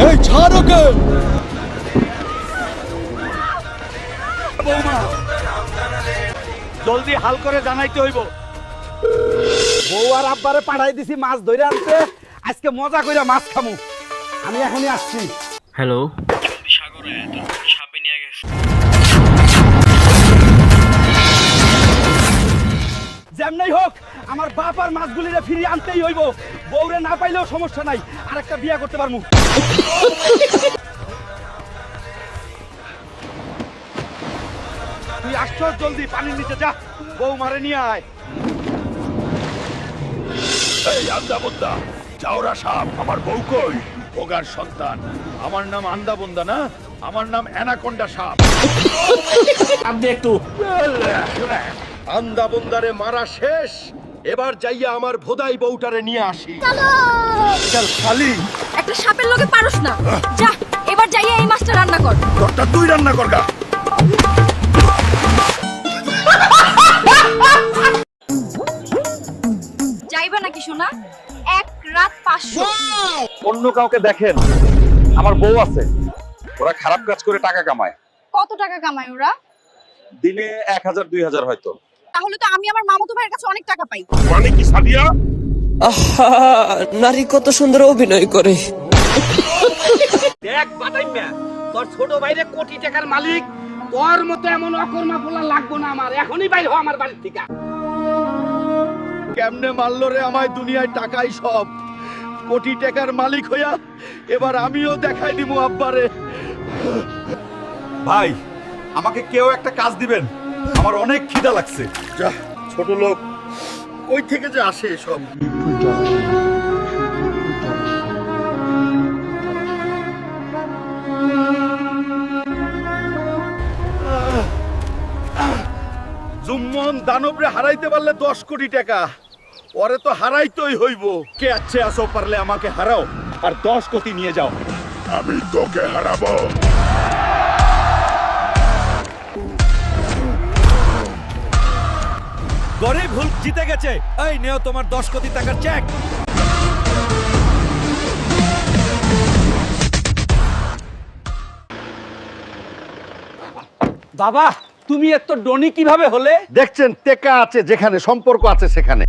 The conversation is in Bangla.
এই ছাড় ওকে। জলদি হাল করে জানাইতে হইব। বউ আর আব্বারে পাঠাই দিছি মাছ ধরে আনতে, আজকে মজা কইরা মাছ খামু। আমি এখনই আসছি। হ্যালো, সাগরে সাপে নিয়ে গেছে। যেমনই হোক আমার বাপ আর মাছগুলিরে ফিরিয়ে আনতেই হইব। বউরে না পাইলেও সমস্যা নাই, আর একটা বিয়া করতে পারমু। তুই আসছস, জলদি পানির নিচে যা, বউ মারে নিয়ে আয়। এই আন্দাবন্দা, চাওরা সাপ আমার বউ কই? ওগার সন্তান। আমার নাম আন্দাবন্দা না, আমার নাম অ্যানাকোন্ডা সাপ। আপনি একটু আন্দাবন্দারে মারা শেষ, এবার যাইয়া আমার ভোদাই বউটারে নিয়ে আসি। চল খালি একটা সাপের লগে পারস না। যা এবার যাইয়া এই মাছটা রান্না কর। তোরটা তুই রান্না করগা। যাইবা নাকি সোনা? এক রাত 500। অন্য কাউকে দেখেন, আমার বউ আছে, ওরা খারাপ কাজ করে টাকা কামায়। কত টাকা কামায় ওরা? দিনে 1000-2000 হয়তো। তাহলে তো আমি আমার মামাতো ভাইয়ের কাছে অনেক টাকা পাই। মানে কি সাদিয়া? আহা, নারী কত সুন্দর অভিনয় করে। দেখ বাদাইম্যা, তোর ছোট ভাইরে কোটি টাকার মালিক, তোর মতো এমন অকর্মা পোলা লাগবো না আমার। এখনই বাইর হ আমার বাড়ির থেকে। কেমনে মারলো রে আমায় দুনিয়ায়? টাকাই সব। কোটি টাকার মালিক হইয়া এবার আমিও দেখাই দিব আব্বারে। ভাই, আমাকে কেউ একটা কাজ দিবেন, আমার অনেক খিদা লাগছে। যা ছোট লোক, কই থেকে যে আসে এসব? জুম্মন দানবরে হারাইতে পারলে 10 কোটি টাকা, ওরে তো হারাইতেই হইব। কে আছে আসো, পারলে আমাকে হারাও আর 10 কোটি নিয়ে যাও। আমি তোকে হারাবো। গরিব হুল্ক জিতে গেছে। এই নেও তোমার 10 কোটি টাকার চেক। বাবা, তুমি এত ডনি কিভাবে হলে? দেখছেন, টেকা আছে যেখানে, সম্পর্ক আছে সেখানে।